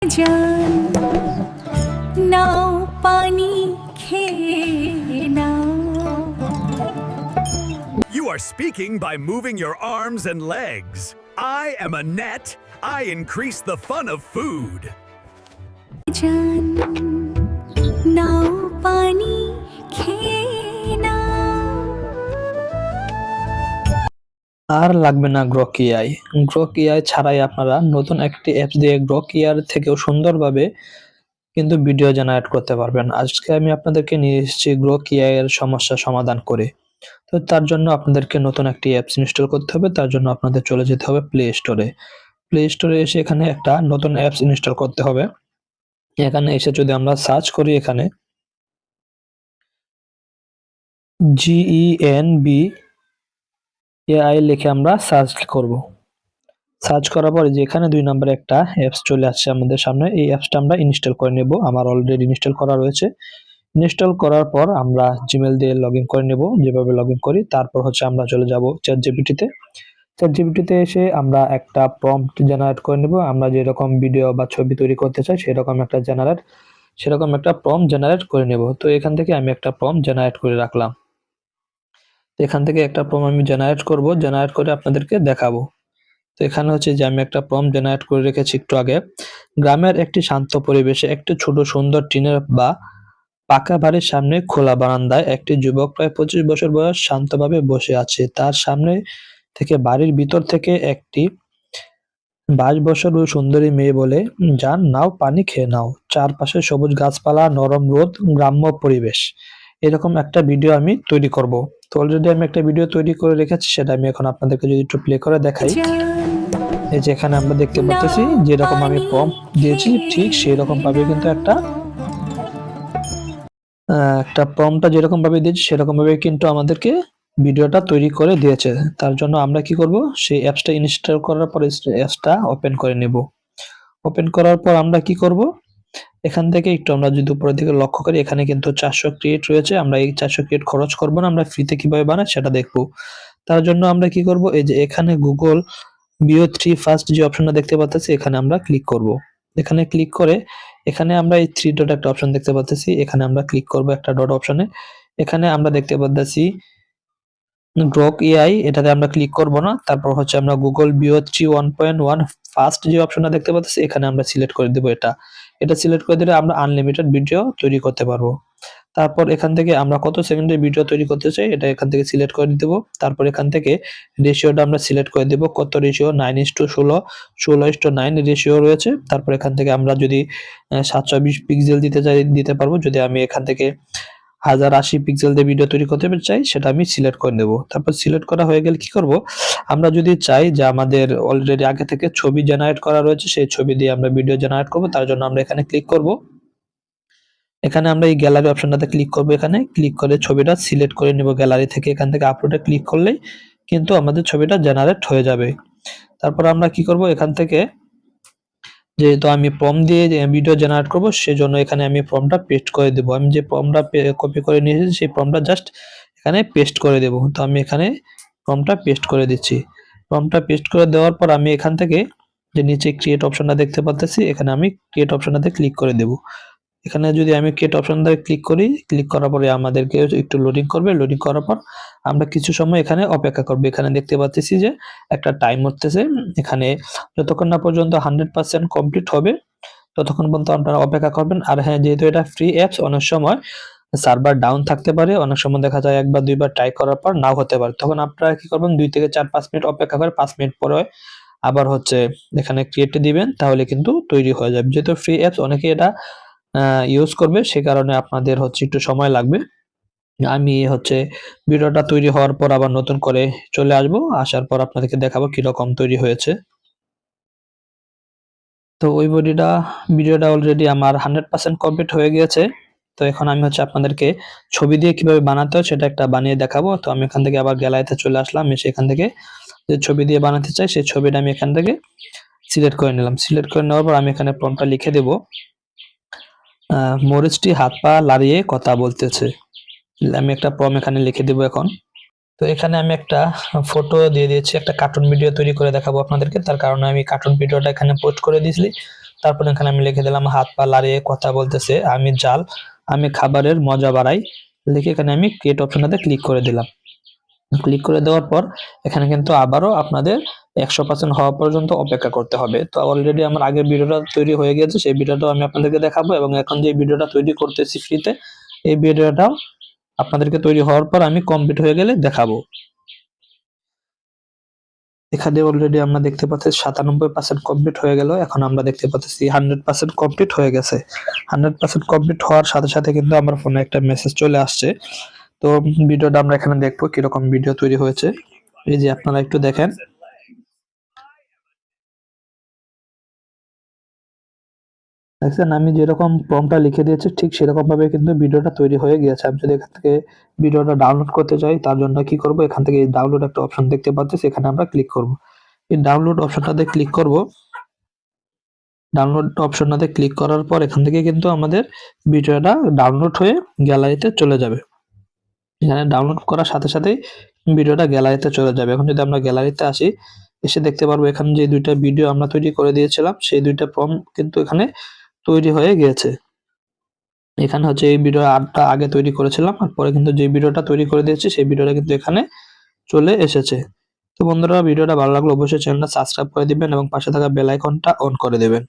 जान नाव पानी खेए नाओ। You are speaking by moving your arms and legs. I am a net. I increase the fun of food. जान नाव पानी खेए नाओ। আর লাগবে না গ্রক এআই। গ্রক এআই ছাড়াই আপনারা নতুন একটি অ্যাপস দিয়ে গ্রক এআই থেকেও সুন্দরভাবে কিন্তু ভিডিও জেনারেট করতে পারবেন। আজকে আমি আপনাদেরকে নিয়ে এসেছি গ্রক এআই এর সমস্যা সমাধান করে। তো তার জন্য আপনাদেরকে নতুন একটি অ্যাপস ইনস্টল করতে হবে। তার জন্য আপনাদের চলে যেতে হবে প্লে স্টোরে। প্লে স্টোরে এসে এখানে একটা নতুন অ্যাপস ইনস্টল করতে হবে। এখানে এসে যদি আমরা সার্চ করি এখানে GENB লিখে আমরা সার্চ করব। সার্চ করার পরে যে এখানে 2 নম্বরে একটা অ্যাপস চলে আসছে আমাদের সামনে। এই অ্যাপসটা আমরা ইনস্টল করে নেব। আমার অলরেডি ইনস্টল করা রয়েছে। ইনস্টল করার পর আমরা জিমেল দিয়ে লগইন করে নেব, যেভাবে লগইন করি। তারপর হচ্ছে আমরা চলে যাব চ্যাটজিপিটিতে। চ্যাটজিপিটিতে এসে আমরা একটা প্রম্পট জেনারেট করে নেব। আমরা যেরকম ভিডিও বা ছবি তৈরি করতে চাই সেরকম একটা প্রম্পট জেনারেট করে নেব। তো এখান থেকে আমি একটা প্রম্পট জেনারেট করে রাখলাম। তো এখান থেকে একটা প্রম্পট আমি জেনারেট করব, জেনারেট করে আপনাদেরকে দেখাবো। তো এখানে হচ্ছে যে আমি একটা প্রম্পট জেনারেট করে রেখেছি একটু আগে। গ্রামের একটি শান্ত পরিবেশে একটি ছোট সুন্দর টিনের বা পাকা বাড়ির সামনে খোলা বারান্দায় একটি যুবক প্রায় 25 বছর বয়স শান্তভাবে বসে আছে। তার সামনে থেকে বাড়ির ভিতর থেকে একটি 22 বছর ও সুন্দরী মেয়ে বলে, যান নাও পানি খেয়ে নাও। চারপাশে সবুজ গাছপালা, নরম রোদ, গ্রাম্য পরিবেশ। এরকম একটা ভিডিও আমি তৈরি করব। তো অলরেডি আমি একটা ভিডিও তৈরি করে রেখেছি, সেটা আমি এখন আপনাদেরকে যদি একটু প্লে করে দেখাই। এই যে এখানে আমরা দেখতে পাচ্ছি যেরকম আমি প্রম্পট দিয়েছি ঠিক সেই রকম ভাবে কিন্তু একটা প্রম্পটটা যেরকম ভাবে দিয়েছি সেরকম ভাবে কিন্তু আমাদেরকে ভিডিওটা তৈরি করে দিয়েছে। তার জন্য আমরা কি করব, সেই অ্যাপসটা ইনস্টল করার পরে অ্যাপসটা ওপেন করে নেব। ওপেন করার পর আমরা কি করব, এখান থেকে একটু আমরা যদি উপরের দিকে লক্ষ্য করি এখানে কিন্তু 400 ক্রিয়েট রয়েছে। আমরা এই 400 ক্রিয়েট খরচ করব না, আমরা ফ্রিতে কিভাবে বানাই সেটা দেখব। তার জন্য আমরা কি করব, এই যে এখানে গুগল VO3 ফার্স্ট যে অপশনটা দেখতে পাচ্ছি এখানে আমরা ক্লিক করব। এখানে ক্লিক করে এখানে আমরা এই 3 ডট একটা অপশন দেখতে পাচ্ছি, এখানে আমরা ক্লিক করব একটা ডট অপশনে। এখানে আমরা দেখতে পাচ্ছি গ্রক এআই, এটাতে আমরা ক্লিক করব না। তারপর হচ্ছে আমরা গুগল VO3 1.1 ফার্স্ট যে অপশনটা দেখতে পাচ্ছি এখানে আমরা সিলেক্ট করে দেব। এটা সিলেক্ট করে দিলে আমরা আনলিমিটেড ভিডিও তৈরি করতে পারবো। তারপর এখান থেকে আমরা কত সেকেন্ডের ভিডিও তৈরি করতে চাই এটা এখান থেকে সিলেক্ট করে দেব। তারপর এখান থেকে রেশিওটা আমরা সিলেক্ট করে দেব, কত রেশিও 9:16, 16:9 রেশিও রয়েছে। তারপর এখান থেকে আমরা যদি 720 পিক্সেল দিতে চাই দিতে পারবো। যদি আমি এখান থেকে 1080 পিক্সেল দিয়ে ভিডিও তৈরি করতে চাই সেটা আমি সিলেক্ট করে নেব। তারপর সিলেক্ট করা হয়ে গেলে কি করব, আমরা যদি চাই যে আমাদের অলরেডি আগে থেকে ছবি জেনারেট করা রয়েছে সেই ছবি দিয়ে আমরা ভিডিও জেনারেট করব, তার জন্য আমরা এখানে ক্লিক করব। এখানে আমরা এই গ্যালারি অপশনটাতে ক্লিক করব। এখানে ক্লিক করে ছবিটা সিলেক্ট করে নেব গ্যালারি থেকে। এখান থেকে আপলোডে ক্লিক করলেই কিন্তু আমাদের ছবিটা জেনারেট হয়ে যাবে। তারপর আমরা কি করব, এখান থেকে যেহেতু আমি প্রম্পট দিয়ে ভিডিও জেনারেট করব সেজন্য এখানে আমি প্রম্পটটা পেস্ট করে দেব। আমি যে প্রম্পটটা কপি করে নিয়ে এসেছি সেই প্রম্পটটা জাস্ট এখানে পেস্ট করে দেব। তো আমি এখানে প্রম্পটটা পেস্ট করে দিচ্ছি। প্রম্পটটা পেস্ট করে দেওয়ার পর আমি এখান থেকে যে নিচে ক্রিয়েট অপশনটা দেখতে পাচ্ছি এখানে আমি ক্রিয়েট অপশনটাতে ক্লিক করে দেব। এখানে যদি আমি ক্রিয়েট অপশনটাতে ক্লিক করি, ক্লিক করার পরে আমাদেরকে একটু লোডিং করবে। লোডিং করার পর আমরা কিছু সময় এখানে অপেক্ষা করব। এখানে দেখতে পাচ্ছি যে একটা টাইম উঠতেছে। এখানে যতক্ষণ না পর্যন্ত 100% কমপ্লিট হবে ততক্ষণ পর্যন্ত আপনারা অপেক্ষা করবেন। আর হ্যাঁ, যেহেতু এটা ফ্রি অ্যাপস অনেক সময় সার্ভার ডাউন থাকতে পারে, অনেক সময় দেখা যায় একবার দুইবার ট্রাই করার পর নাও হতে পারে। তখন আপনারা কি করবেন, 2 থেকে 4-5 মিনিট অপেক্ষা করে 5 মিনিট পরে আবার হচ্ছে এখানে ক্রিয়েটে দিবেন, তাহলে কিন্তু তৈরি হয়ে যাবে। যেহেতু ফ্রি অ্যাপস অনেকে এটা ইউজ করবে সে কারণে আপনাদের হচ্ছে একটু সময় লাগবে। আমি হচ্ছে ভিডিওটা তৈরি হওয়ার পর আবার নতুন করে চলে আসবো, আসার পর আপনাদেরকে দেখাবো কিরকম তৈরি হয়েছে। তো ওই ভিডিওটা অলরেডি আমার 100% কমপ্লিট হয়ে গিয়েছে। তো এখন আমি হচ্ছে আপনাদেরকে ছবি দিয়ে কিভাবে বানাতে হয় সেটা একটা বানিয়ে দেখাবো। তো আমি এখান থেকে আবার গ্যালারিতে চলে আসলাম, এসে এখান থেকে যে ছবি দিয়ে বানাতে চাই সেই ছবিটা আমি এখান থেকে সিলেক্ট করে নিলাম। সিলেক্ট করে নেওয়ার পর আমি এখানে প্রম্পটটা লিখে দেব, মরিচটি হাত পা লাড়িয়ে কথা বলতেছে। আমি একটা প্রম্পট এখানে লিখে দেব এখন। তো এখানে আমি একটা ফটো দিয়ে দিয়েছি, একটা কার্টুন ভিডিও তৈরি করে দেখাবো আপনাদেরকে। তার কারণে আমি কার্টুন ভিডিওটা এখানে পোস্ট করে দিয়েছি। তারপর এখানে আমি লিখে দিলাম হাত পা লাড়িয়ে কথা বলতেছে, আমি জাল, আমি খাবারের মজা বাড়াই, লিখে এখানে আমি ক্রিয়েট অপশনটাতে ক্লিক করে দিলাম। ক্লিক করে দেওয়ার পর এখানে কিন্তু আবারও আপনাদের 100% হওয়া পর্যন্ত অপেক্ষা করতে হবে। তো অলরেডি আমার আগের ভিডিওটা তৈরি হয়ে গেছে, সেই ভিডিওটাও আমি আপনাদেরকে দেখাবো, এবং এখন যে ভিডিওটা তৈরি করতেছি ফ্রিতে, এই ভিডিওটাও আপনাদেরকে তৈরি হওয়ার পর আমি কমপ্লিট হয়ে গেলে দেখাবো। এখানে অলরেডি আমরা দেখতে পাচ্ছি 97% কমপ্লিট হয়ে গেল। এখন আমরা দেখতে পাচ্ছি 100% কমপ্লিট হয়ে গেছে। 100% কমপ্লিট হওয়ার সাথে সাথে কিন্তু আমার ফোনে একটা মেসেজ চলে আসছে। তো ভিডিওটা আমরা এখানে দেখবো কিরকম ভিডিও তৈরি হয়েছে। এই যে আপনারা একটু দেখেন, দেখছেন আমি যেরকম প্রম্পটটা লিখে দিয়েছি ঠিক সেরকম ভাবে কিন্তু ভিডিওটা তৈরি হয়ে গিয়েছে। আমি যদি এখান থেকে ভিডিওটা ডাউনলোড করতে চাই, তার জন্য কি করব, এখান থেকে ডাউনলোড একটা অপশন দেখতে পাচ্ছি, সেখানে আমরা ক্লিক করব। এই ডাউনলোড অপশনটাতে ক্লিক করব। ডাউনলোড অপশনটাতে ক্লিক করার পর এখান থেকে কিন্তু আমাদের ভিডিওটা ডাউনলোড হয়ে গ্যালারিতে চলে যাবে। এখানে ডাউনলোড করার সাথে সাথেই ভিডিওটা গ্যালারিতে চলে যাবে। এখন যদি আমরা গ্যালারিতে আসি, এসে দেখতে পারবো এখানে যে দুইটা ভিডিও আমরা তৈরি করে দিয়েছিলাম, সেই দুইটা প্রম্পট কিন্তু এখানে তৈরি হয়ে গিয়েছে। এখানে হচ্ছে এই ভিডিও আটটা আগে তৈরি করেছিলাম, আর পরে কিন্তু যে ভিডিওটা তৈরি করে দিয়েছি সেই ভিডিওটা কিন্তু এখানে চলে এসেছে। তো বন্ধুরা, ভিডিওটা ভালো লাগলে অবশ্যই চ্যানেলটা সাবস্ক্রাইব করে দিবেন এবং পাশে থাকা বেল আইকনটা অন করে দিবেন।